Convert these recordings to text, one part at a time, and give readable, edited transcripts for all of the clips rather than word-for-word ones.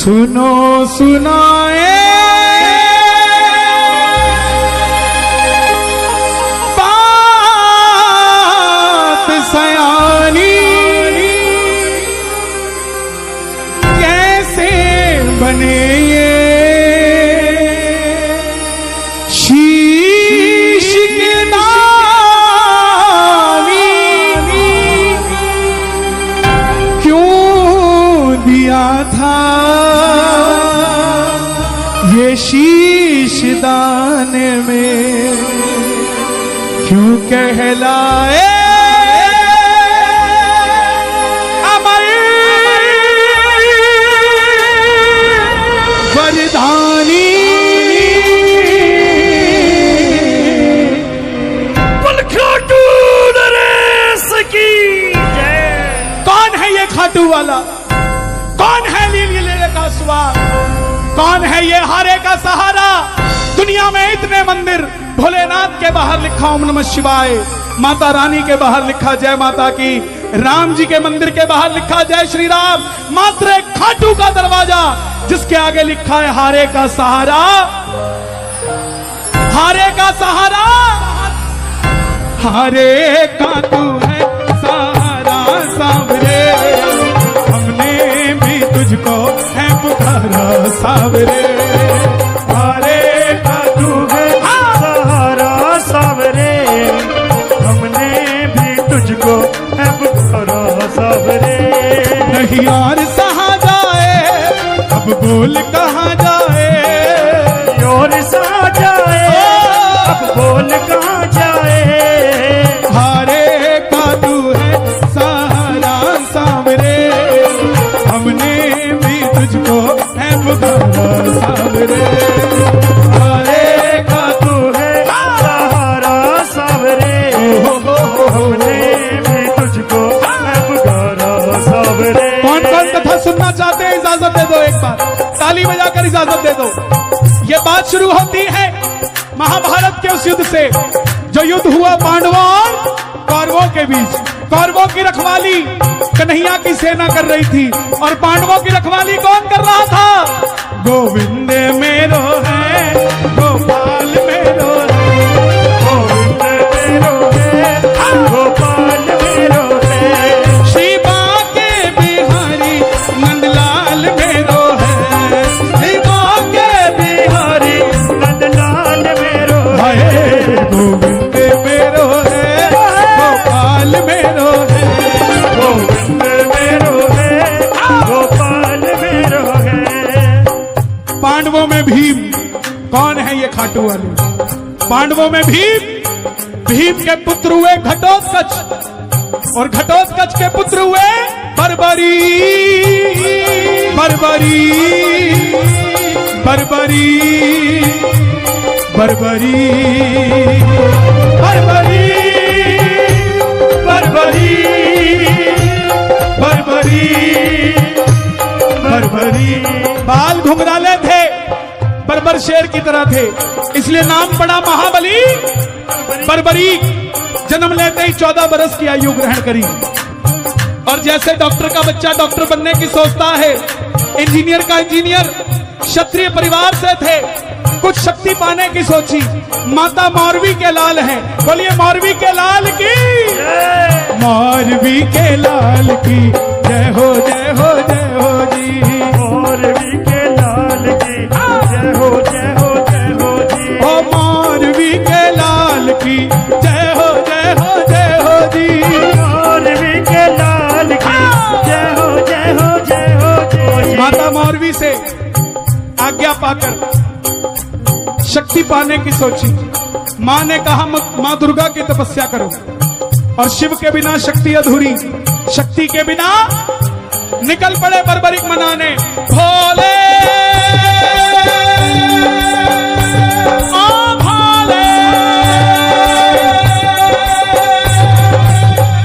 सुनो सुनाए बात सयानी, कैसे बने ये शीश के दानी, क्यों दिया था ये शीश दाने में, क्यों कहलाए अमर वरदानी। खाटू नरेश की जय। कौन है ये खाटू वाला? कौन है लीले का स्वाद? कौन है ये हारे का सहारा? दुनिया में इतने मंदिर, भोलेनाथ के बाहर लिखा ओम नमः शिवाय, माता रानी के बाहर लिखा जय माता की, राम जी के मंदिर के बाहर लिखा जय श्री राम, मात्र एक खाटू का दरवाजा जिसके आगे लिखा है हारे का सहारा, हारे का सहारा, हारे का तू है सहारा सावरे, हमने भी तुझको है पुकारा सावरे, हारे का तू है सहारा सावरे, हमने भी तुझको है पुकारा सावरे। नहीं और सहा जाए अब बोल कहाँ जाए, और सहा जाए अब बोल कहाँ जाए, हारे का तू है सहारा सावरे, हमने भी तुझको है पुकारा सावरे, हारे का तू है सहारा सावरे, हमने भी तुझको है पुकारा सावरे। कौन कौन कथा सुनना चाहते हैं इजाजत दे दो, एक बार ताली बजाकर इजाजत दे दो। ये बात शुरू होती है महाभारत के उस युद्ध से जो युद्ध हुआ पांडवों और कौरवों के बीच। कौरवों की रखवाली कन्हैया की सेना कर रही थी और पांडवों की रखवाली कौन कर रहा था? गोविंद मेरो है, गोपाल मेरो है, गोविंद मेरो है, गोपाल मेरो है, श्री बाके बिहारी नंदलाल मेरो है, श्री बाके बिहारी नंदलाल मेरो है, है, गोविंद मेरो है, गोपाल मेरो है, गोविंद मेरो है, गोपाल मेरो है। पांडवों में भीम, कौन है ये खाटू वाले? पांडवों में भीम, भीम के पुत्र हुए घटोत्कच और घटोत्कच के पुत्र हुए बर्बरी, बर्बरी, बर्बरी, बर्बरी, बर्बरी, बर्बरी, बर्बरी, बर्बरी। बाल घुंघराले थे, बर्बर शेर की तरह थे, इसलिए नाम पड़ा महाबली बर्बरी। जन्म लेते ही 14 बरस की आयु ग्रहण करी और जैसे डॉक्टर का बच्चा डॉक्टर बनने की सोचता है, इंजीनियर का इंजीनियर, क्षत्रिय परिवार से थे, कुछ शक्ति पाने की सोची। माता मौरवी के लाल हैं, बोलिए मौरवी के लाल की, मौरवी के लाल की जय हो जय हो जय हो जी, मौरवी के लाल की जय हो जय हो जय हो जी, ओ मौरवी के लाल की जय हो जय हो जय हो जी, मौरवी के लाल की जय हो जय हो जय हो जी। माता मौरवी से आज्ञा पाकर शक्ति पाने की सोची। मां ने कहा मां दुर्गा की तपस्या करो और शिव के बिना शक्ति अधूरी, शक्ति के बिना निकल पड़े बर्बरिक मनाने। भोले ओ भोले,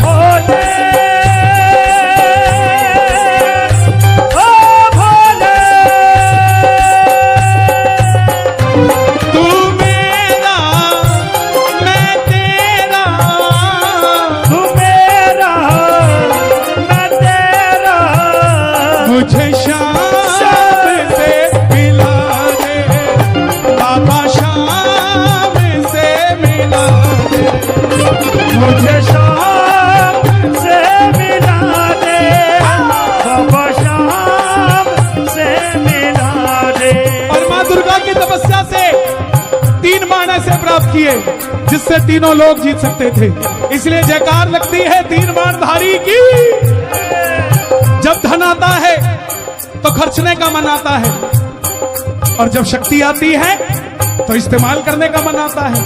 भोले ओ भोले, तू मेरा मैं तेरा, तू मेरा मैं तेरा, मुझे शाम किए जिससे तीनों लोग जीत सकते थे। इसलिए जयकार लगती है तीन बाणधारी की। जब धन आता है तो खर्चने का मन आता है, और जब शक्ति आती है तो इस्तेमाल करने का मन आता है।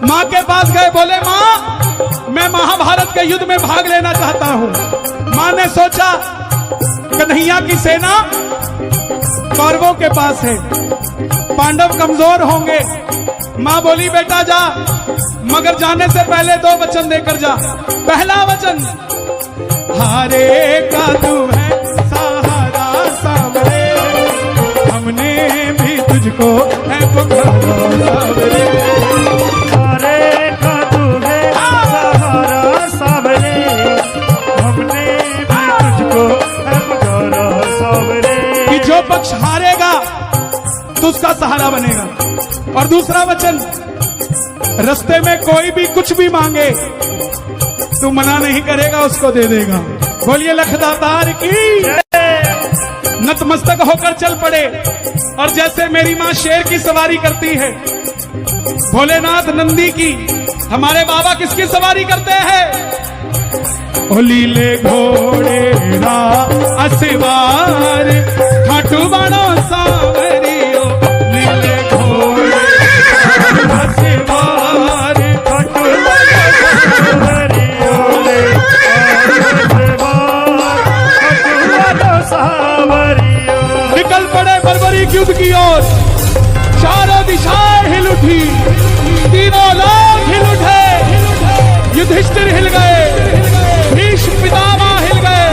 मां के पास गए, बोले मां मैं महाभारत के युद्ध में भाग लेना चाहता हूं। मां ने सोचा कन्हैया की सेना कौरवों के पास है, पांडव कमजोर होंगे। मां बोली बेटा जा, मगर जाने से पहले दो वचन देकर जा। पहला वचन, हारे का तू है सहारा सावरे, हमने भी तुझको है पुकारा सावरे। हारे का तू है सहारा सावरे, हमने भी तुझको है पुकारा सावरे। कि जो पक्ष हारेगा तो उसका सहारा बनेगा। और दूसरा वचन, रास्ते में कोई भी कुछ भी मांगे तू मना नहीं करेगा, उसको दे देगा। बोलिए लखदातार की। नतमस्तक होकर चल पड़े, और जैसे मेरी मां शेर की सवारी करती है, भोलेनाथ नंदी की, हमारे बाबा किसकी सवारी करते हैं? ओ लीले घोड़े रा असवार, खाटू बाणो सावरियो, लीले घोड़े असवार, खाटू सावरियो, खाटू सावरियो। निकल पड़े बर्बरीक युद्ध की ओर। चारों दिशाएं हिल उठी, तीनों लोग हिल उठे। युधिष्ठिर हिल गए, भीष्म पितामह हिल गए,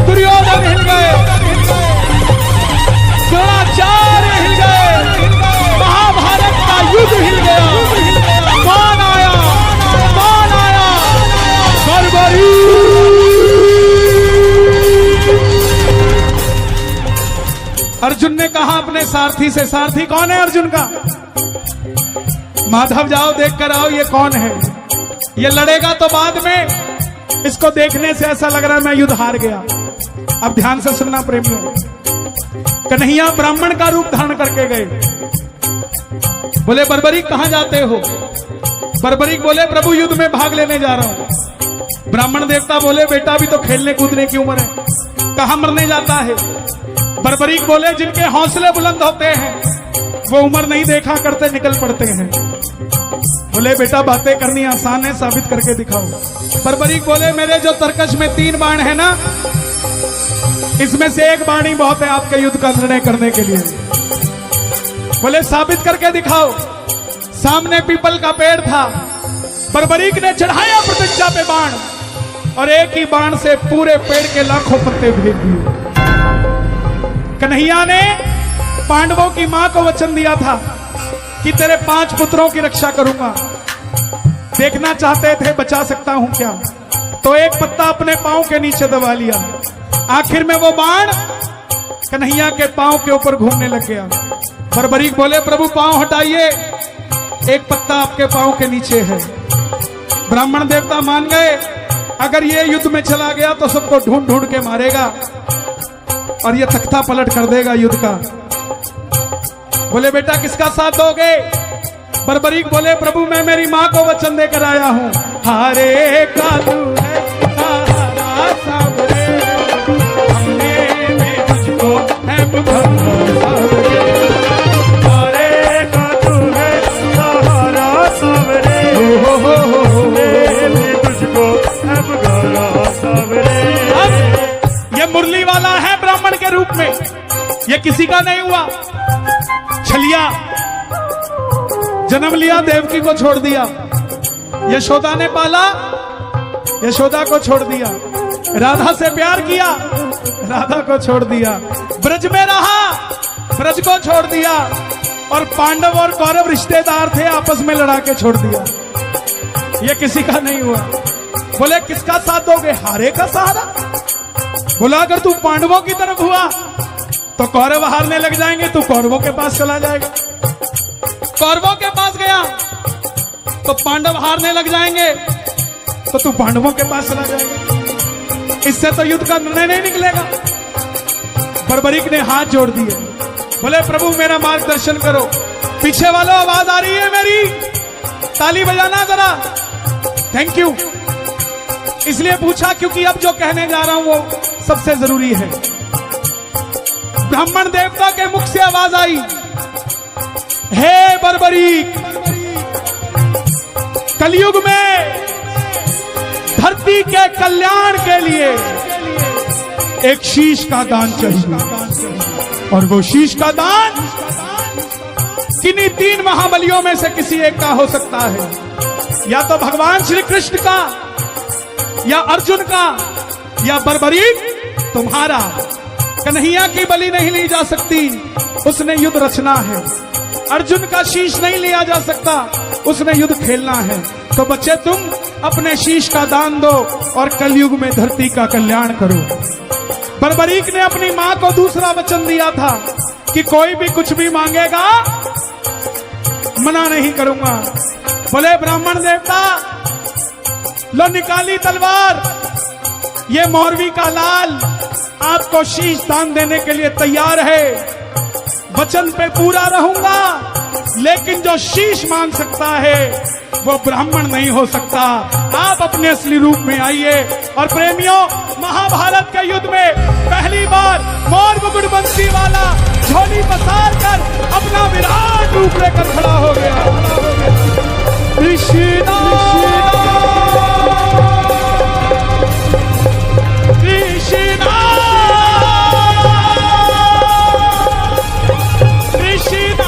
दुर्योधन हिल गए, द्रोणाचार्य हिल गए, महाभारत का युद्ध हिल गया। कौन आया? कौन आया? बर्बरीक। अर्जुन ने कहा अपने सारथी से, सारथी कौन है अर्जुन का? माधव जाओ देख कर आओ ये कौन है। ये लड़ेगा तो बाद में, इसको देखने से ऐसा लग रहा है मैं युद्ध हार गया। अब ध्यान से सुनना प्रेमियों, कन्हैया ब्राह्मण का रूप धारण करके गए। बोले बर्बरीक कहां जाते हो? बर्बरीक बोले प्रभु युद्ध में भाग लेने जा रहा हूं। ब्राह्मण देवता बोले बेटा अभी तो खेलने कूदने की उम्र है, कहां मरने जाता है? बर्बरीक बोले जिनके हौसले बुलंद होते हैं वो उम्र नहीं देखा करते, निकल पड़ते हैं। बोले बेटा बातें करनी आसान है, साबित करके दिखाओ। बर्बरीक बोले मेरे जो तरकश में 3 बाण है ना, इसमें से 1 बाण ही बहुत है आपके युद्ध का निर्णय करने के लिए। बोले साबित करके दिखाओ। सामने पीपल का पेड़ था, बर्बरीक ने चढ़ाया प्रतिज्ञा पे बाण, और एक ही बाण से पूरे पेड़ के लाखों पत्ते भेज दिए। कन्हैया ने पांडवों की मां को वचन दिया था कि तेरे 5 पुत्रों की रक्षा करूंगा। देखना चाहते थे बचा सकता हूं क्या, तो एक पत्ता अपने पांव के नीचे दबा लिया। आखिर में वो बाण कन्हैया के पांव के ऊपर घूमने लग गया। बर्बरीक बोले प्रभु पांव हटाइए, एक पत्ता आपके पांव के नीचे है। ब्राह्मण देवता मान गए, अगर ये युद्ध में चला गया तो सबको ढूंढ ढूंढ के मारेगा और ये तख्ता पलट कर देगा युद्ध का। बोले बेटा किसका साथ दोगे? बर्बरीक बोले प्रभु मैं मेरी मां को वचन देकर आया हूं। हारे का तू है सहारा सावरे, हमने भी तुझको है पुकारा सावरे। हारे का तू है सहारा सावरे, हमने भी तुझको है पुकारा सावरे। ये मुरली वाला है ब्राह्मण के रूप में, ये किसी का नहीं हुआ। छलिया जन्म लिया, देवकी को छोड़ दिया, यशोदा ने पाला, यशोदा को छोड़ दिया। राधा से प्यार किया, राधा को छोड़ दिया। ब्रज में रहा, ब्रज को छोड़ दिया। और पांडव और कौरव रिश्तेदार थे, आपस में लड़ा के छोड़ दिया। ये किसी का नहीं हुआ। बोले किसका साथ दोगे? हारे का सहारा। बोला अगर तू पांडवों की तरफ हुआ तो कौरव हारने लग जाएंगे, तू कौरवों के पास चला जाएगा। कौरवों के पास गया तो पांडव हारने लग जाएंगे, तो तू पांडवों के पास चला जाएगा। इससे तो युद्ध का निर्णय नहीं निकलेगा। बर्बरीक ने हाथ जोड़ दिए, बोले प्रभु मेरा मार्गदर्शन करो। पीछे वालों आवाज आ रही है मेरी, ताली बजाना जरा। Thank you. इसलिए पूछा क्योंकि अब जो कहने जा रहा हूं वो सबसे जरूरी है। ब्राह्मण देवता के मुख से आवाज आई, हे बर्बरीक, कलयुग में धरती के कल्याण के लिए एक शीश का दान चाहिए, और वो शीश का दान किन्हीं 3 महाबलियों में से किसी एक का हो सकता है। या तो भगवान श्री कृष्ण का, या अर्जुन का, या बर्बरीक तुम्हारा। कन्हैया की बलि नहीं ली जा सकती, उसने युद्ध रचना है। अर्जुन का शीश नहीं लिया जा सकता, उसने युद्ध खेलना है। तो बच्चे तुम अपने शीश का दान दो और कलयुग में धरती का कल्याण करो। बर्बरीक ने अपनी मां को दूसरा वचन दिया था कि कोई भी कुछ भी मांगेगा मना नहीं करूंगा। बोले ब्राह्मण देवता, लो निकाली तलवार, ये मौरवी का लाल आपको शीश दान देने के लिए तैयार है। वचन पे पूरा रहूंगा, लेकिन जो शीश मांग सकता है वो ब्राह्मण नहीं हो सकता। आप अपने असली रूप में आइए। और प्रेमियों, महाभारत के युद्ध में पहली बार मोर मुकुट बंसी वाला झोली पसार कर अपना विराट रूप लेकर खड़ा हो गया। कृष्णा कृष्णा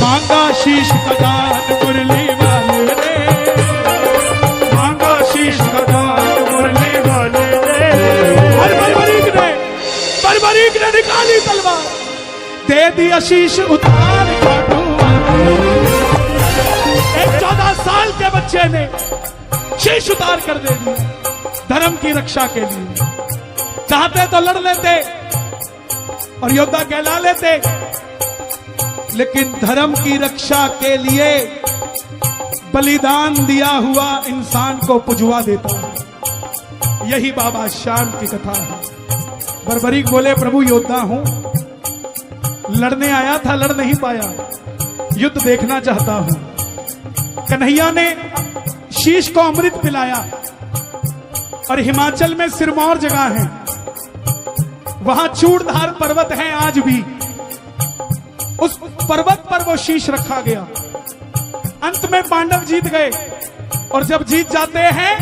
मांगा शीश का दान मुरली वाले रे, मांगा शीश का दान मुरली वाले रे। और बर्बरीक ने निकाली तलवार, दे दिया शीश उतार काटू। एक 14 साल के बच्चे ने शीश उतार कर दे दिया धर्म की रक्षा के लिए। चाहते तो लड़ लेते और योद्धा कहला लेते, लेकिन धर्म की रक्षा के लिए बलिदान दिया हुआ इंसान को पुजवा देता है। यही बाबा श्याम की कथा है। बर्बरीक बोले, प्रभु योद्धा हूं, लड़ने आया था, लड़ नहीं पाया, युद्ध देखना चाहता हूं। कन्हैया ने शीश को अमृत पिलाया, और हिमाचल में सिरमौर जगह है, वहां चूड़धार पर्वत है आज भी। उस पर्वत पर वो शीश रखा गया। अंत में पांडव जीत गए, और जब जीत जाते हैं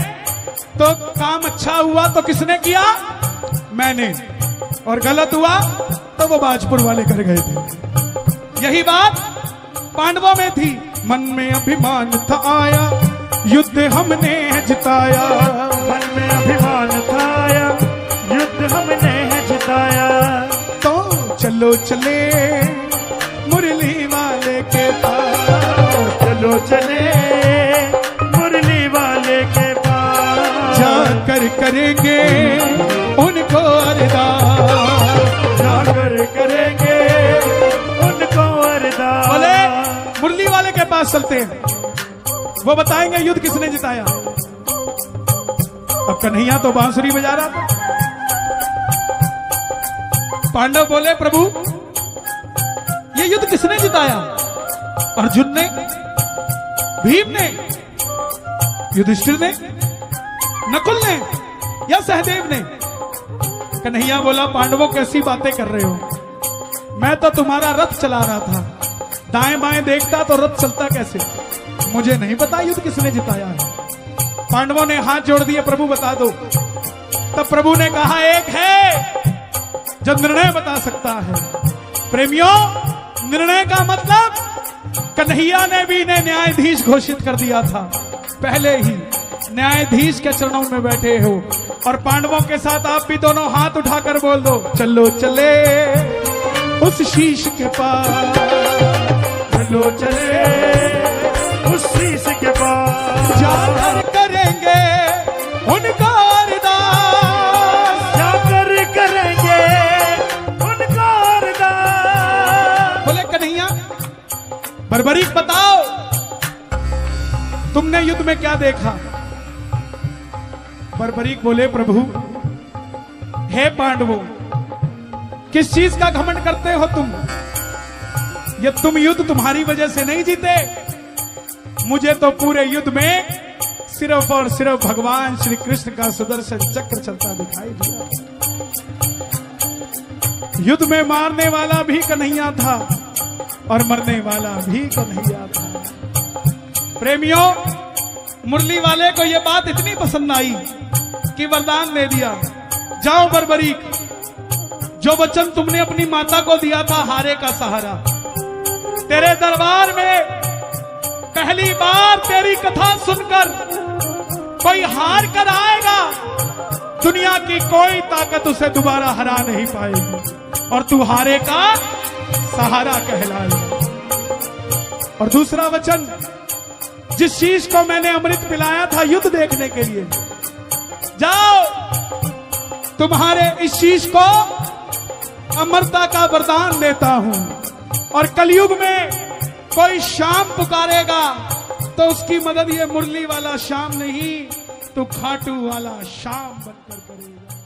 तो काम अच्छा हुआ तो किसने किया? मैंने। और गलत हुआ तो वो बाजपुर वाले कर गए थे। यही बात पांडवों में थी। मन में अभिमान था आया, युद्ध हमने जिताया। मन में अभिमान था आया, युद्ध हमने जिताया। तो चलो चले मुरली वाले के पास, चलो चले मुरली वाले के पास। जाकर करेंगे उनको अरदास, जाकर करेंगे उनको अरदास। बोले मुरली वाले के पास चलते हैं, वो बताएंगे युद्ध किसने जिताया। अब कन्हैया तो बांसुरी बजा रहा था। पांडव बोले, प्रभु ये युद्ध किसने जिताया? अर्जुन ने, भीम ने, युधिष्ठिर ने, नकुल ने, या सहदेव ने? कन्हैया बोला, पांडवों कैसी बातें कर रहे हो? मैं तो तुम्हारा रथ चला रहा था, दाएं बाएं देखता तो रथ चलता कैसे? मुझे नहीं पता युद्ध किसने जिताया है। पांडवों ने हाथ जोड़ दिए, प्रभु बता दो। तब प्रभु ने कहा, एक है जो निर्णय बता सकता है। प्रेमियों, निर्णय का मतलब कन्हैया ने भी इन्हें न्यायाधीश घोषित कर दिया था। पहले ही न्यायाधीश के चरणों में बैठे हो, और पांडवों के साथ आप भी दोनों हाथ उठाकर बोल दो, चलो चले उस शीश के पास, चलो चले उस शीश के पास। जाकर करेंगे उनका अरदास, जाकर करेंगे उनका अरदास। बोले कन्हैया, बर्बरीक बताओ, तुमने युद्ध में क्या देखा? बर्बरीक बोले, प्रभु हे पांडवों, किस चीज का घमंड करते हो तुम? ये तुम युद्ध तुम्हारी वजह से नहीं जीते। मुझे तो पूरे युद्ध में सिर्फ और सिर्फ भगवान श्री कृष्ण का सुदर्शन चक्र चलता दिखाई दिया। युद्ध में मारने वाला भी कन्हैया था और मरने वाला भी कन्हैया था। प्रेमियों, मुरली वाले को यह बात इतनी पसंद आई कि वरदान दे दिया, जाओ बर्बरीक, जो वचन तुमने अपनी माता को दिया था हारे का सहारा, तेरे दरबार में पहली बार तेरी कथा सुनकर कोई हार कर आएगा, दुनिया की कोई ताकत उसे दोबारा हरा नहीं पाएगी और तू हारे का सहारा कहलाएगा। और दूसरा वचन, जिस शीश को मैंने अमृत पिलाया था युद्ध देखने के लिए, जाओ, तुम्हारे इस शीश को अमरता का वरदान देता हूं और कलयुग में कोई शाम पुकारेगा तो उसकी मदद ये मुरली वाला शाम नहीं, तो खाटू वाला शाम बनकर करेगा।